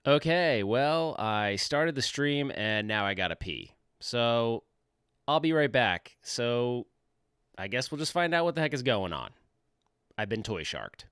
Okay, well, I started the stream and now I gotta pee. So I'll be right back. So I guess we'll just find out what the heck is going on. I've been toy sharked.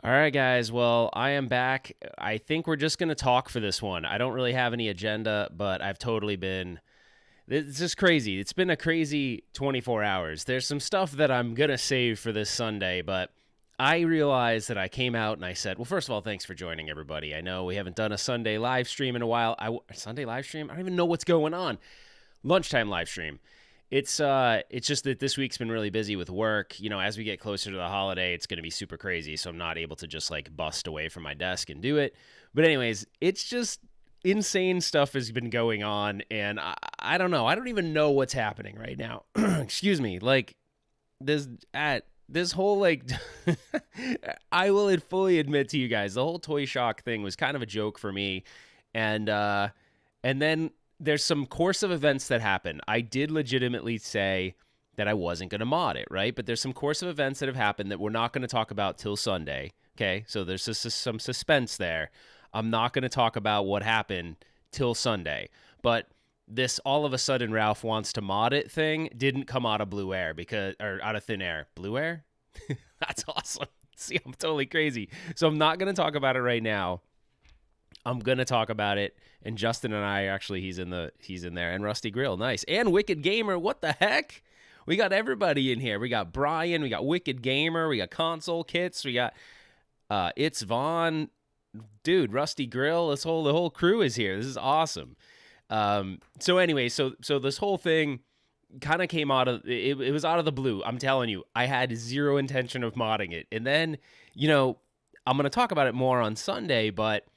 All right, guys. Well, I am back. I think we're just going to talk for this one. I don't really have any agenda, but I've totally been. It's just crazy. It's been a crazy 24 hours. There's some stuff that I'm going to save for this Sunday, but I realized that I came out and I said, well, first of all, thanks for joining, everybody. I know we haven't done a Sunday live stream in a while. Sunday live stream? I don't even know what's going on. Lunchtime live stream. It's just that this week's been really busy with work. You know, as we get closer to the holiday, it's going to be super crazy, so I'm not able to just like bust away from my desk and do it. But anyways, it's just insane stuff has been going on, and I don't know. I don't even know what's happening right now. Excuse me. Like this whole like I will fully admit to you guys, the whole Toy Shock thing was kind of a joke for me, and then there's some course of events that happen. I did legitimately say that I wasn't going to mod it, right? But there's some course of events that have happened that we're not going to talk about till Sunday, okay? So there's just some suspense there. I'm not going to talk about what happened till Sunday. But this all of a sudden Ralph wants to mod it thing didn't come out of blue air or out of thin air. Blue air? That's awesome. See, I'm totally crazy. So I'm not going to talk about it right now. I'm gonna talk about it, and Justin and I actually he's in there, and Rusty Grill, nice, and Wicked Gamer. What the heck? We got everybody in here. We got Brian, we got Wicked Gamer, we got Console Kits, we got It's Vaughn, dude, Rusty Grill. The whole crew is here. This is awesome. So anyway, so this whole thing kind of came out of it. It was out of the blue. I'm telling you, I had zero intention of modding it, and then I'm gonna talk about it more on Sunday, but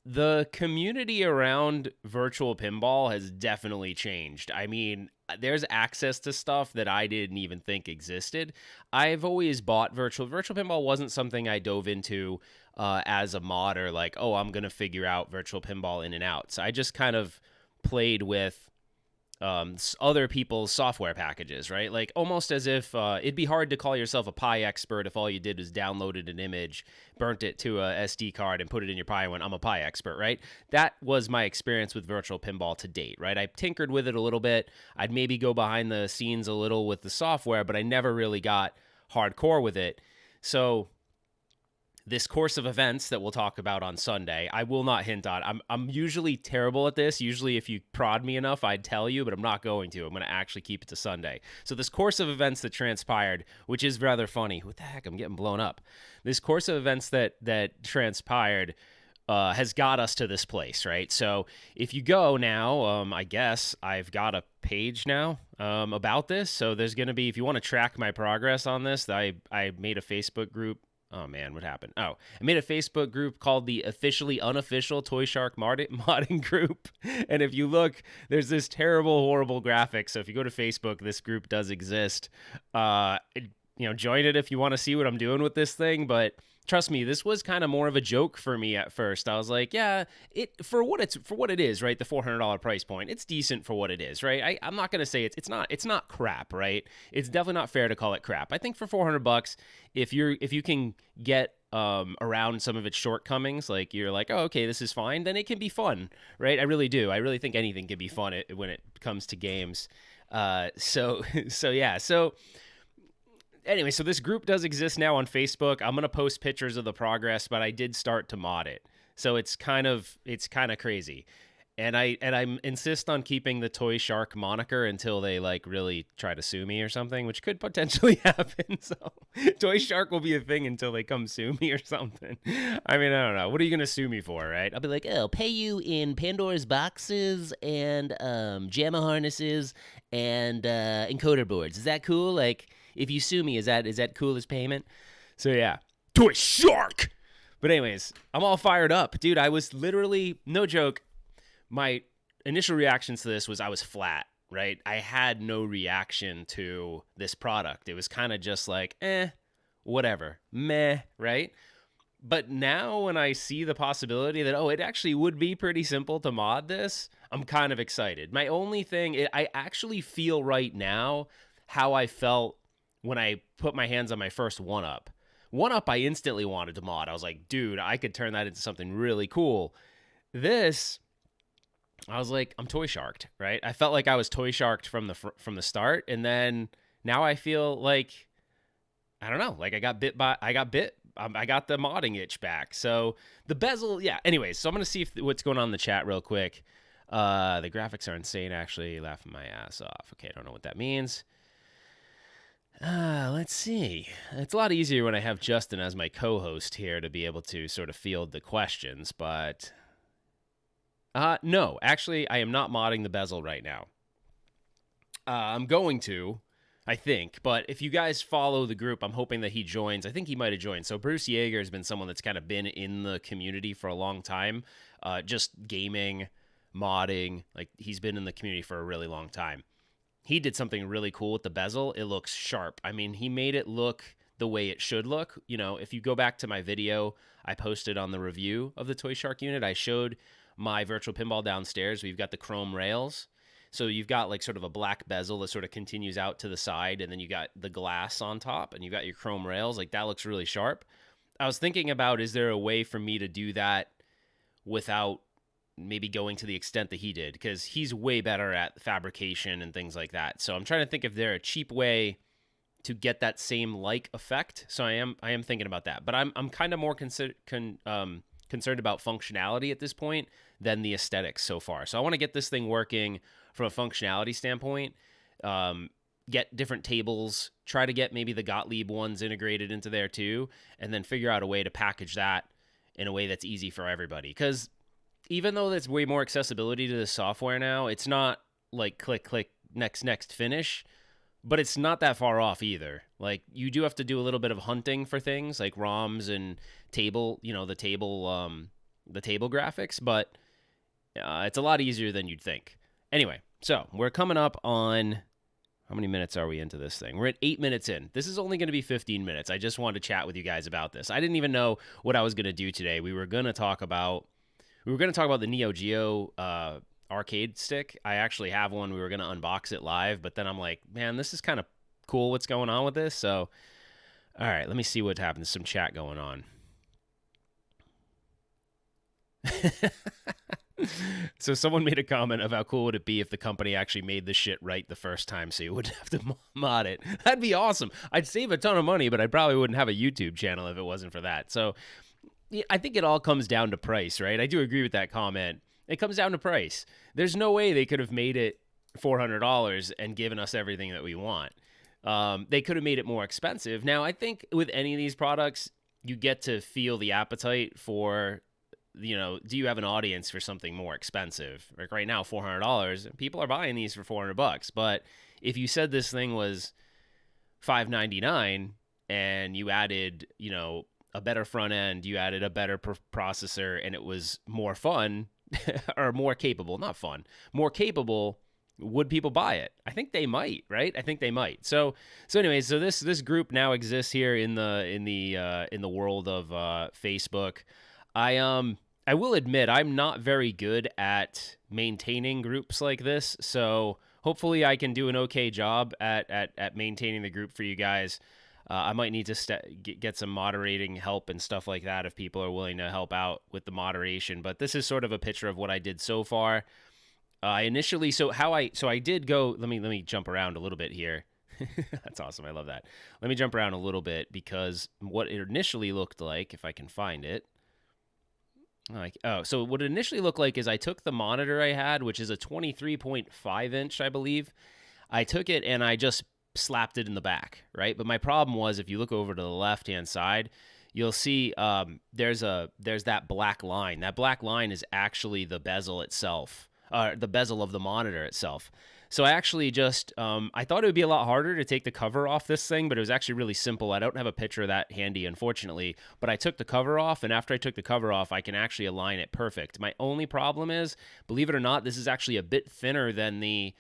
the community around virtual pinball has definitely changed. I mean, there's access to stuff that I didn't even think existed. I've always bought virtual pinball wasn't something I dove into as a modder, like, oh, I'm going to figure out virtual pinball in and out. So I just kind of played with other people's software packages, right? Like almost as if it'd be hard to call yourself a Pi expert if all you did was downloaded an image, burnt it to a SD card, and put it in your Pi and went, I'm a Pi expert, right? That was my experience with virtual pinball to date, right? I tinkered with it a little bit. I'd maybe go behind the scenes a little with the software, but I never really got hardcore with it. So this course of events that we'll talk about on Sunday, I will not hint on. I'm usually terrible at this. Usually if you prod me enough, I'd tell you, but I'm not going to. I'm going to actually keep it to Sunday. So this course of events that transpired, which is rather funny. What the heck? I'm getting blown up. This course of events that transpired has got us to this place, right? So if you go now, I guess I've got a page now about this. So there's going to be, if you want to track my progress on this, I made a Facebook group. Oh, man, what happened? Oh, I made a Facebook group called the Officially Unofficial ToyShark Modding Group. And if you look, there's this terrible, horrible graphic. So if you go to Facebook, this group does exist. Join it if you want to see what I'm doing with this thing. But trust me, this was kind of more of a joke for me at first. I was like, yeah, for what it is, right? The $400 price point, it's decent for what it is, right? I'm not gonna say it's not crap, right? It's definitely not fair to call it crap. I think for $400, if you can get around some of its shortcomings, like you're like, oh, okay, this is fine, then it can be fun, right? I really do. I really think anything can be fun when it comes to games. So yeah. So anyway, so this group does exist now on Facebook. I'm gonna post pictures of the progress, but I did start to mod it, so it's kind of crazy. And I insist on keeping the Toy Shark moniker until they like really try to sue me or something, which could potentially happen. So Toy Shark will be a thing until they come sue me or something. I mean, I don't know. What are you gonna sue me for, right? I'll be like, oh, pay you in Pandora's boxes and JAMA harnesses and encoder boards. Is that cool? Like, if you sue me, is that cool as payment? So yeah, Toy Shark. But anyways, I'm all fired up, dude. I was literally, no joke, my initial reactions to this was I was flat, right? I had no reaction to this product. It was kind of just like, whatever, meh, right? But now when I see the possibility that, oh, it actually would be pretty simple to mod this, I'm kind of excited. My only thing, I actually feel right now how I felt when I put my hands on my first 1-Up. 1-Up, I instantly wanted to mod. I was like, dude, I could turn that into something really cool. This, I was like, I'm toy sharked, right? I felt like I was toy sharked from the start, and then now I feel like, I don't know, like I got bit. I got the modding itch back. So the bezel, yeah. Anyways, so I'm gonna see what's going on in the chat real quick. The graphics are insane. Actually, laughing my ass off. Okay, I don't know what that means. Let's see. It's a lot easier when I have Justin as my co-host here to be able to sort of field the questions, but no, actually, I am not modding the bezel right now. I'm going to, I think, but if you guys follow the group, I'm hoping that he joins. I think he might have joined. So Bruce Yeager has been someone that's kind of been in the community for a long time, just gaming, modding. Like, he's been in the community for a really long time. He did something really cool with the bezel. It looks sharp. I mean, he made it look the way it should look. You know, if you go back to my video I posted on the review of the ToyShark unit, I showed my virtual pinball downstairs. We've got the chrome rails. So you've got like sort of a black bezel that sort of continues out to the side, and then you got the glass on top, and you've got your chrome rails. Like, that looks really sharp. I was thinking about, is there a way for me to do that without maybe going to the extent that he did? Because he's way better at fabrication and things like that. So I'm trying to think if there's a cheap way to get that same like effect. So I am thinking about that. But I'm kind of more concerned about functionality at this point than the aesthetics so far. So I want to get this thing working from a functionality standpoint, get different tables, try to get maybe the Gottlieb ones integrated into there too, and then figure out a way to package that in a way that's easy for everybody. Because even though there's way more accessibility to the software now, it's not like click, click, next, finish, but it's not that far off either. Like, you do have to do a little bit of hunting for things like ROMs and table, the table graphics, but it's a lot easier than you'd think. Anyway, so we're coming up on, how many minutes are we into this thing? We're at 8 minutes in. This is only going to be 15 minutes. I just wanted to chat with you guys about this. I didn't even know what I was going to do today. We were going to talk about the Neo Geo arcade stick. I actually have one. We were going to unbox it live, but then I'm like, man, this is kind of cool what's going on with this. So, all right, let me see what happens. Some chat going on. So someone made a comment of how cool would it be if the company actually made the shit right the first time, so you wouldn't have to mod it. That'd be awesome. I'd save a ton of money, but I probably wouldn't have a YouTube channel if it wasn't for that. So I think it all comes down to price, right? I do agree with that comment. It comes down to price. There's no way they could have made it $400 and given us everything that we want. They could have made it more expensive. Now, I think with any of these products, you get to feel the appetite for, do you have an audience for something more expensive? Like right now, $400, people are buying these for $400. But if you said this thing was $599 and you added, a better front end, you added a better processor, and it was more fun or more capable, not fun, more capable, would people buy it? I think they might, right? I think they might. So anyways, so this group now exists here in the world of Facebook. I will admit I'm not very good at maintaining groups like this, so hopefully I can do an okay job at maintaining the group for you guys. I might need to get some moderating help and stuff like that if people are willing to help out with the moderation. But this is sort of a picture of what I did so far. I did go. Let me jump around a little bit here. That's awesome. I love that. Let me jump around a little bit because what it initially looked like, if I can find it. So what it initially looked like is I took the monitor I had, which is a 23.5 inch, I believe. I took it and I just slapped it in the back, right? But my problem was, if you look over to the left-hand side, you'll see there's that black line. That black line is actually the bezel itself, the bezel of the monitor itself. So I actually just, I thought it would be a lot harder to take the cover off this thing, but it was actually really simple. I don't have a picture of that handy, unfortunately, but I took the cover off, and after I took the cover off, I can actually align it perfect. My only problem is, believe it or not, this is actually a bit thinner than the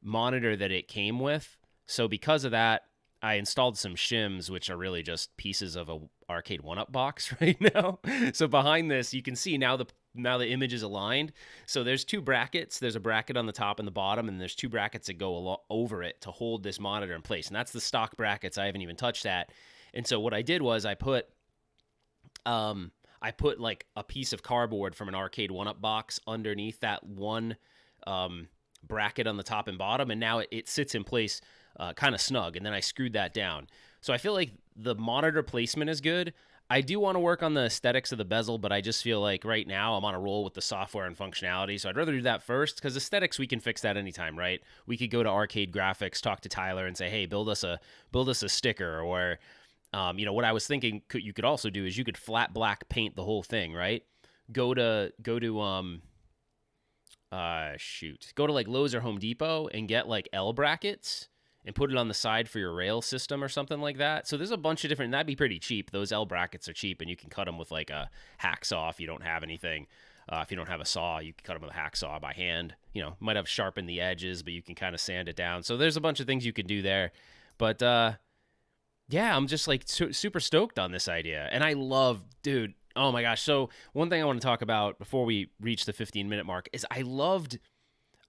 monitor that it came with. So because of that, I installed some shims, which are really just pieces of a arcade 1-up box right now. So behind this, you can see now the image is aligned. So there's two brackets. There's a bracket on the top and the bottom, and there's two brackets that go over it to hold this monitor in place. And that's the stock brackets. I haven't even touched that. And so what I did was I put like a piece of cardboard from an arcade 1-up box underneath that one bracket on the top and bottom, and now it sits in place kind of snug, and then I screwed that down. So I feel like the monitor placement is good. I do want to work on the aesthetics of the bezel, but I just feel like right now I'm on a roll with the software and functionality, so I'd rather do that first, because aesthetics, we can fix that anytime, right? We could go to Arcade Graphics, talk to Tyler, and say, hey, build us a sticker, or what I was thinking you could also do is you could flat black paint the whole thing, right? Go to like Lowe's or Home Depot and get like L brackets and put it on the side for your rail system or something like that. So there's a bunch of different, that'd be pretty cheap. Those L brackets are cheap, and you can cut them with like a hacksaw if you don't have anything. If you don't have a saw, you can cut them with a hacksaw by hand. Might have sharpened the edges, but you can kind of sand it down. So there's a bunch of things you can do there. But yeah, I'm just like super stoked on this idea. And I love, dude, oh my gosh. So one thing I want to talk about before we reach the 15-minute mark is I loved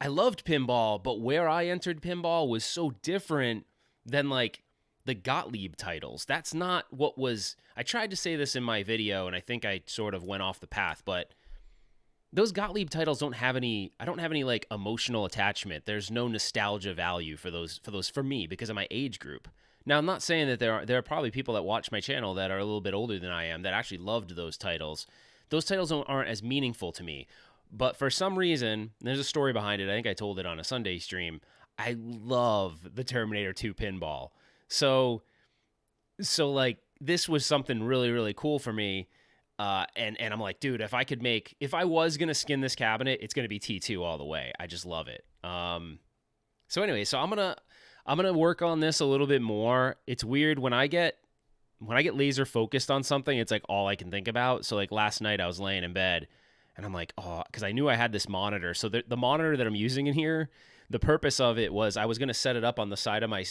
pinball, but where I entered pinball was so different than like the Gottlieb titles. That's not what was, I tried to say this in my video, and I think I sort of went off the path, but those Gottlieb titles I don't have any like emotional attachment. There's no nostalgia value for those for me because of my age group. Now, I'm not saying that there are probably people that watch my channel that are a little bit older than I am that actually loved those titles. Those titles aren't as meaningful to me. But for some reason, there's a story behind it. I think I told it on a Sunday stream. I love the Terminator 2 pinball. So like this was something really, really cool for me. And I'm like, dude, if I was going to skin this cabinet, it's going to be T2 all the way. I just love it. So anyway, so I'm going to work on this a little bit more. It's weird when I get laser focused on something, it's like all I can think about. So like last night I was laying in bed, and I'm like, oh, because I knew I had this monitor. So the monitor that I'm using in here, the purpose of it was I was going to set it up on the side of my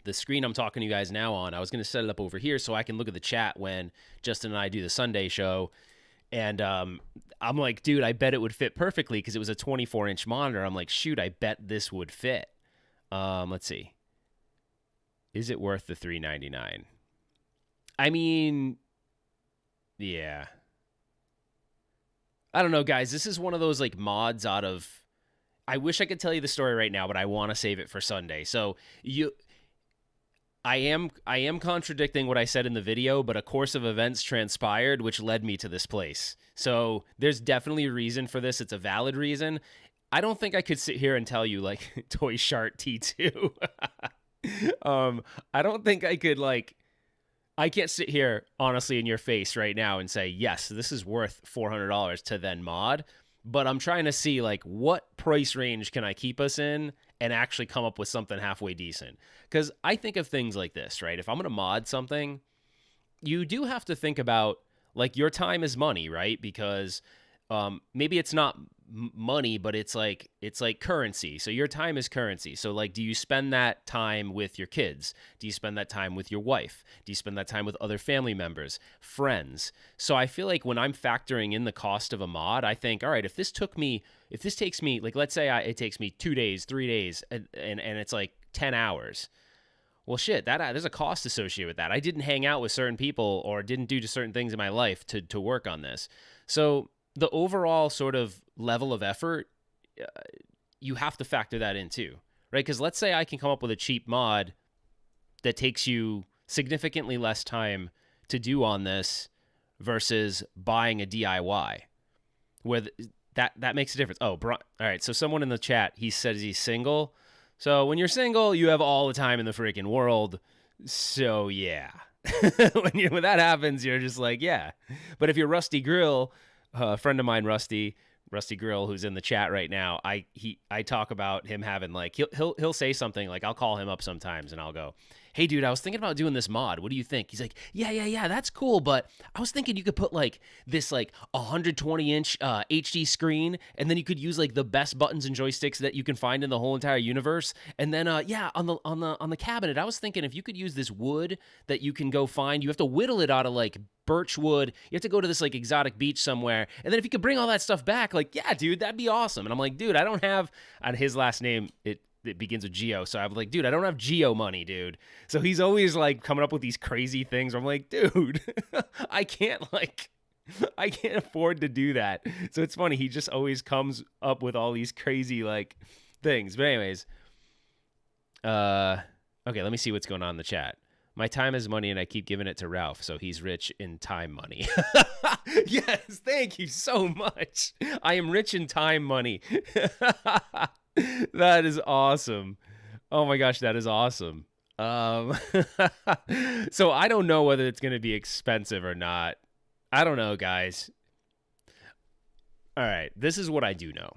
the screen I'm talking to you guys now on. I was going to set it up over here so I can look at the chat when Justin and I do the Sunday show. And I'm like, dude, I bet it would fit perfectly because it was a 24-inch monitor. I'm like, shoot, I bet this would fit. Let's see. Is it worth the $399? I mean, yeah. I don't know, guys. This is one of those like mods out of. I wish I could tell you the story right now, but I want to save it for Sunday. So I am contradicting what I said in the video, but a course of events transpired which led me to this place. So there's definitely a reason for this. It's a valid reason. I don't think I could sit here and tell you like ToyShark T2. I don't think I could like. I can't sit here honestly in your face right now and say, yes, this is worth $400 to then mod, but I'm trying to see like what price range can I keep us in and actually come up with something halfway decent. Because I think of things like this, right? If I'm going to mod something, you do have to think about like your time is money, right? Because maybe it's not money, but it's like currency. So your time is currency. So like, do you spend that time with your kids? Do you spend that time with your wife? Do you spend that time with other family members, friends? So I feel like when I'm factoring in the cost of a mod, I think, all right, if this takes me, like, let's say it takes me 2 days, 3 days, and it's like 10 hours. Well, shit, there's a cost associated with that. I didn't hang out with certain people or didn't do certain things in my life to work on this. So the overall sort of level of effort, you have to factor that in too, right? Because let's say I can come up with a cheap mod that takes you significantly less time to do on this versus buying a DIY, where that makes a difference. Oh, all right. So someone in the chat, he says he's single. So when you're single, you have all the time in the freaking world. So yeah, when that happens, you're just like, yeah. But if you're Rusty Grill, a friend of mine, Rusty Grill, who's in the chat right now, I talk about him having like he'll say something like, I'll call him up sometimes and I'll go, hey, dude, I was thinking about doing this mod. What do you think? He's like, yeah, that's cool. But I was thinking you could put like this like 120-inch HD screen, and then you could use like the best buttons and joysticks that you can find in the whole entire universe. And then on the cabinet, I was thinking if you could use this wood that you can go find, you have to whittle it out of like birch wood. You have to go to this like exotic beach somewhere. And then if you could bring all that stuff back, like, yeah, dude, that'd be awesome. And I'm like, dude, I don't have, on his last name, it begins with Geo. So I'm like, dude, I don't have Geo money, dude. So he's always like coming up with these crazy things. I'm like, dude, I can't afford to do that. So it's funny. He just always comes up with all these crazy like things. But anyways, okay, let me see what's going on in the chat. My time is money and I keep giving it to Ralph, so he's rich in time money. Yes, thank you so much. I am rich in time money. That is awesome. Oh my gosh, that is awesome. So I don't know whether it's going to be expensive or not. I don't know, guys. All right, this is what I do know.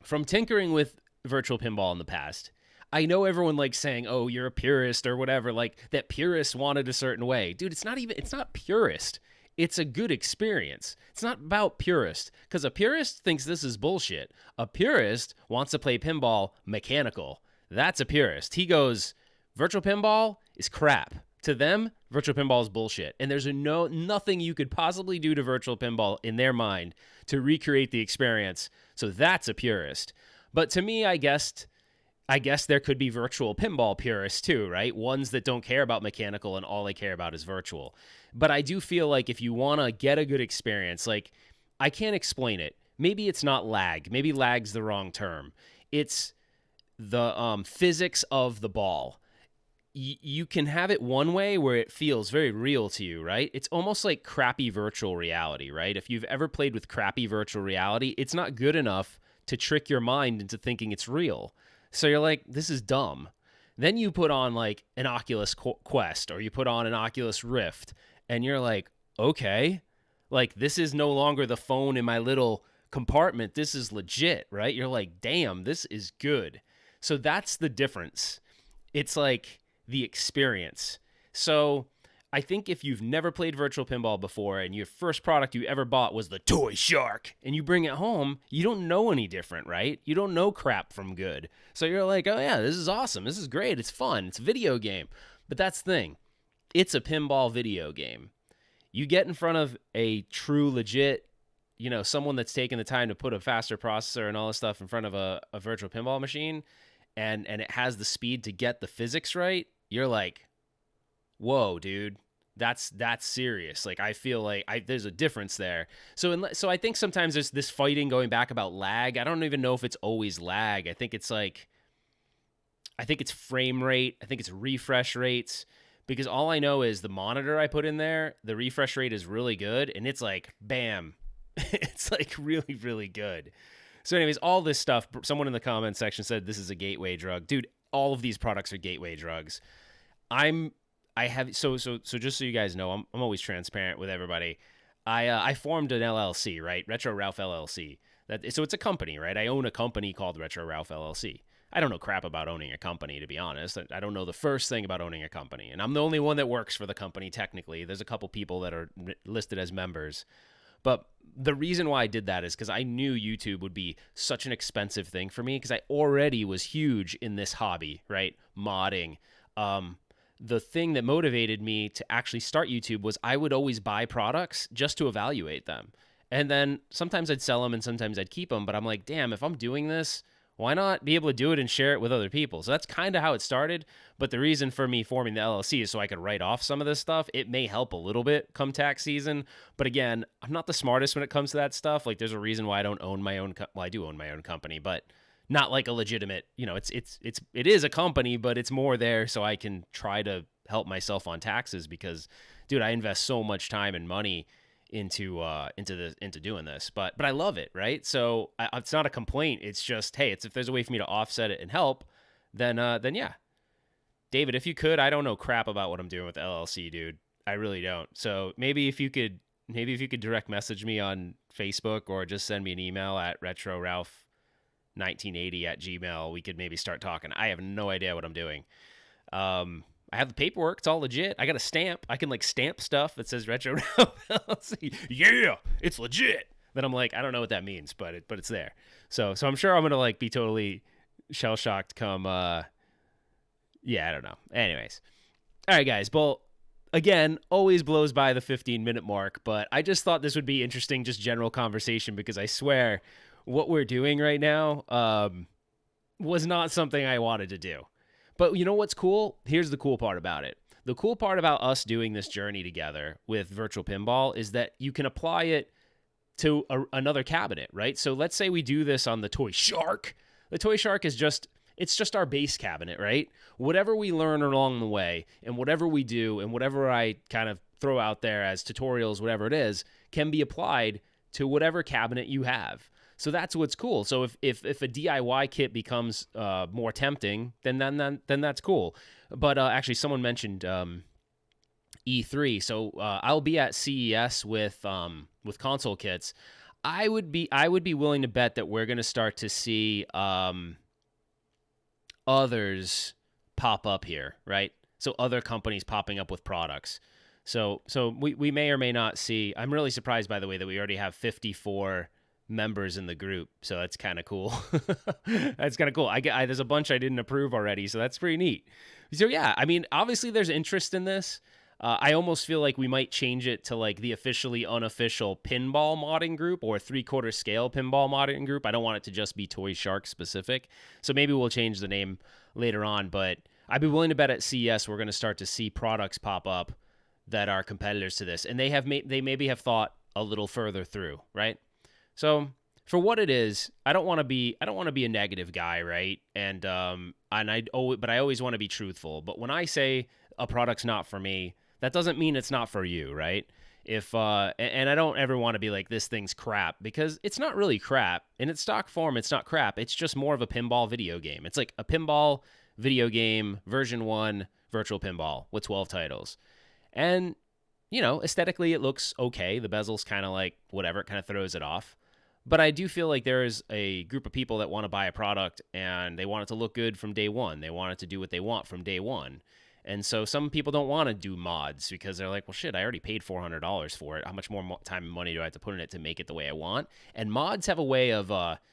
From tinkering with virtual pinball in the past, I know everyone likes saying, oh, you're a purist or whatever, like that purists wanted a certain way. Dude, it's not purist. It's a good experience. It's not about purist, because a purist thinks this is bullshit. A purist wants to play pinball mechanical. That's a purist. He goes, virtual pinball is crap. To them, virtual pinball is bullshit. And there's nothing you could possibly do to virtual pinball in their mind to recreate the experience. So that's a purist. But to me, I guess there could be virtual pinball purists too, right? Ones that don't care about mechanical and all they care about is virtual. But I do feel like if you want to get a good experience, like, I can't explain it. Maybe it's not lag. Maybe lag's the wrong term. It's the physics of the ball. You can have it one way where it feels very real to you, right? It's almost like crappy virtual reality, right? If you've ever played with crappy virtual reality, it's not good enough to trick your mind into thinking it's real. So you're like, this is dumb. Then you put on like an Oculus Quest, or you put on an Oculus Rift, and you're like, okay, like this is no longer the phone in my little compartment. This is legit, right? You're like, damn, this is good. So that's the difference. It's like the experience. So I think if you've never played virtual pinball before and your first product you ever bought was the ToyShark, and you bring it home, you don't know any different, right? You don't know crap from good. So you're like, oh yeah, this is awesome. This is great. It's fun. It's a video game. But that's the thing. It's a pinball video game. You get in front of a true, legit, someone that's taken the time to put a faster processor and all this stuff in front of a virtual pinball machine, and it has the speed to get the physics right, you're like, whoa, dude, that's serious. Like, I feel like there's a difference there. So I think sometimes there's this fighting going back about lag. I don't even know if it's always lag. I think it's frame rate. I think it's refresh rates, because all I know is the monitor I put in there, the refresh rate is really good, and it's like, bam, it's like really, really good. So anyways, all this stuff, someone in the comments section said this is a gateway drug. Dude, all of these products are gateway drugs. So just so you guys know, I'm always transparent with everybody. I formed an LLC, right? RetroRalph LLC. So it's a company, right? I own a company called RetroRalph LLC. I don't know crap about owning a company, to be honest. I don't know the first thing about owning a company. And I'm the only one that works for the company, technically. There's a couple people that are listed as members. But the reason why I did that is because I knew YouTube would be such an expensive thing for me, because I already was huge in this hobby, right? Modding. The thing that motivated me to actually start YouTube was I would always buy products just to evaluate them. And then sometimes I'd sell them and sometimes I'd keep them. But I'm like, damn, if I'm doing this, why not be able to do it and share it with other people? So that's kind of how it started. But the reason for me forming the LLC is so I could write off some of this stuff. It may help a little bit come tax season. But again, I'm not the smartest when it comes to that stuff. Like, there's a reason why I don't own my own. Well, I do own my own company, but not like a legitimate, it is a company, but it's more there so I can try to help myself on taxes, because, dude, I invest so much time and money into doing this, but I love it, right? So it's not a complaint. It's just, hey, if there's a way for me to offset it and help, then yeah. David, if you could, I don't know crap about what I'm doing with the LLC, dude. I really don't. So maybe if you could direct message me on Facebook, or just send me an email at RetroRalph1980 @gmail, we could maybe start talking. I have no idea what I'm doing. I have the paperwork. It's all legit. I got a stamp. I can like stamp stuff that says RetroRalph LLC. Yeah, it's legit. Then I'm like, I don't know what that means, but it's there. So I'm sure I'm gonna like be totally shell shocked come. Yeah, I don't know. Anyways, all right, guys. Well, again, always blows by the 15-minute mark, but I just thought this would be interesting, just general conversation, because I swear what we're doing right now was not something I wanted to do. But you know what's cool? Here's the cool part about it. The cool part about us doing this journey together with virtual pinball is that you can apply it to another cabinet, right? So let's say we do this on the ToyShark. The ToyShark is just our base cabinet, right? Whatever we learn along the way and whatever we do and whatever I kind of throw out there as tutorials, whatever it is, can be applied to whatever cabinet you have. So that's what's cool. So if a DIY kit becomes more tempting, then that's cool. But actually, someone mentioned E3. So I'll be at CES with console kits. I would be willing to bet that we're going to start to see others pop up here, right? So other companies popping up with products. So we may or may not see. I'm really surprised, by the way, that we already have 54 members in the group, so that's kind of cool. That's kind of cool. There's a bunch I didn't approve already, so that's pretty neat. So yeah, I mean, obviously there's interest in this. I almost feel like we might change it to like the officially unofficial pinball modding group or 3/4 scale pinball modding group. I don't want it to just be ToyShark specific, so maybe we'll change the name later on. But I'd be willing to bet at CES we're going to start to see products pop up that are competitors to this, and they maybe have thought a little further through, right? So for what it is, I don't want to be a negative guy, right? But I always want to be truthful. But when I say a product's not for me, that doesn't mean it's not for you, right? And I don't ever want to be like, this thing's crap, because it's not really crap. In its stock form, it's not crap. It's just more of a pinball video game. It's like a pinball video game version 1 virtual pinball with 12 titles. And, you know, aesthetically it looks okay. The bezel's kind of like whatever, it kind of throws it off. But I do feel like there is a group of people that want to buy a product and they want it to look good from day one. They want it to do what they want from day one. And so some people don't want to do mods because they're like, well, shit, I already paid $400 for it. How much more time and money do I have to put in it to make it the way I want? And mods have a way of,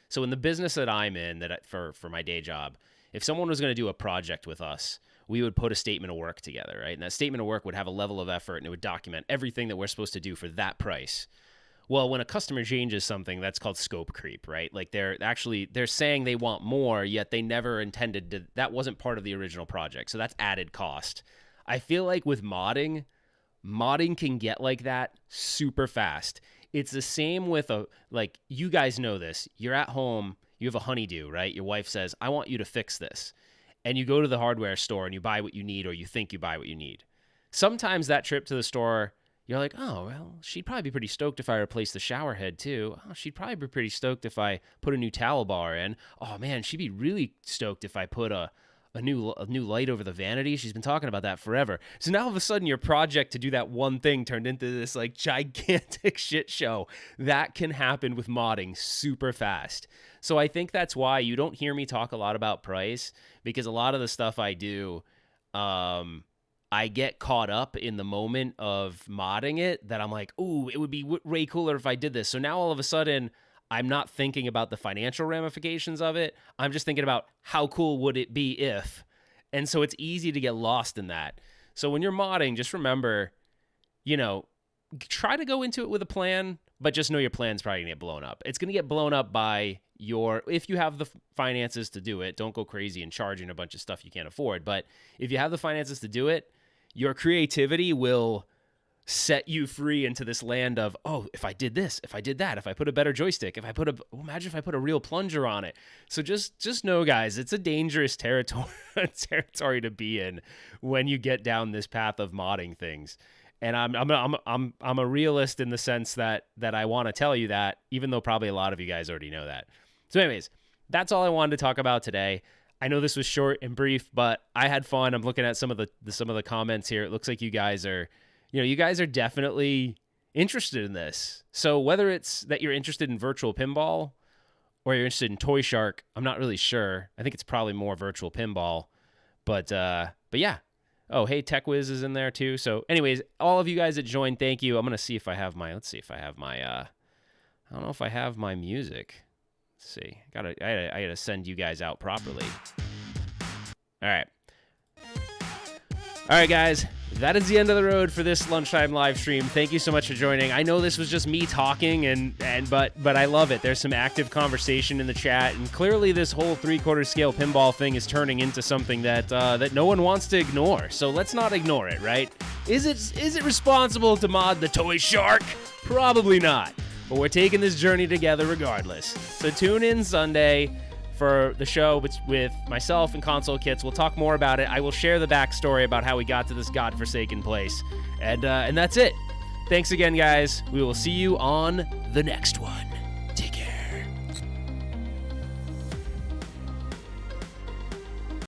so in the business that I'm in, for my day job, if someone was going to do a project with us, we would put a statement of work together, right? And that statement of work would have a level of effort and it would document everything that we're supposed to do for that price. Well, when a customer changes something, that's called scope creep, right? Like they're saying they want more, yet they never intended to. That wasn't part of the original project, so that's added cost. I feel like with modding can get like that super fast. It's the same with like, you guys know this. You're at home, you have a honeydew, right? Your wife says, I want you to fix this. And you go to the hardware store and you buy what you need, or you think you buy what you need. Sometimes that trip to the store, you're like, oh, well, she'd probably be pretty stoked if I replace the shower head, too. Oh, she'd probably be pretty stoked if I put a new towel bar in. Oh, man, she'd be really stoked if I put a new light over the vanity. She's been talking about that forever. So now all of a sudden your project to do that one thing turned into this like gigantic shit show. That can happen with modding super fast. So I think that's why you don't hear me talk a lot about price, because a lot of the stuff I do, I get caught up in the moment of modding it that I'm like, ooh, it would be way cooler if I did this. So now all of a sudden I'm not thinking about the financial ramifications of it. I'm just thinking about how cool would it be if. And so it's easy to get lost in that. So when you're modding, just remember, try to go into it with a plan, but just know your plan's probably going to get blown up. It's going to get blown up by if you have the finances to do it. Don't go crazy and charging a bunch of stuff you can't afford. But if you have the finances to do it, your creativity will set you free into this land of, oh, if I did this, if I did that, if I put a better joystick, imagine if I put a real plunger on it. So just know, guys, it's a dangerous territory to be in when you get down this path of modding things. And I'm a realist in the sense that I want to tell you that, even though probably a lot of you guys already know that. So anyways, that's all I wanted to talk about today. I know this was short and brief, but I had fun. I'm looking at some of the comments here. It looks like you guys are definitely interested in this. So whether it's that you're interested in virtual pinball or you're interested in ToyShark, I'm not really sure. I think it's probably more virtual pinball. But yeah, Oh, hey, TechWiz is in there too. So anyways, all of you guys that joined, thank you. I'm going to see if I have my, let's see if I have my, I don't know if I have my music. Let's see. I gotta send you guys out properly. All right. All right, guys. That is the end of the road for this lunchtime live stream. Thank you so much for joining. I know this was just me talking, but I love it. There's some active conversation in the chat, and clearly this whole 3/4 scale pinball thing is turning into something that that no one wants to ignore. So let's not ignore it, right? Is it responsible to mod the ToyShark? Probably not. But we're taking this journey together regardless. So tune in Sunday for the show with myself and Console Kits. We'll talk more about it. I will share the backstory about how we got to this godforsaken place. And that's it. Thanks again, guys. We will see you on the next one.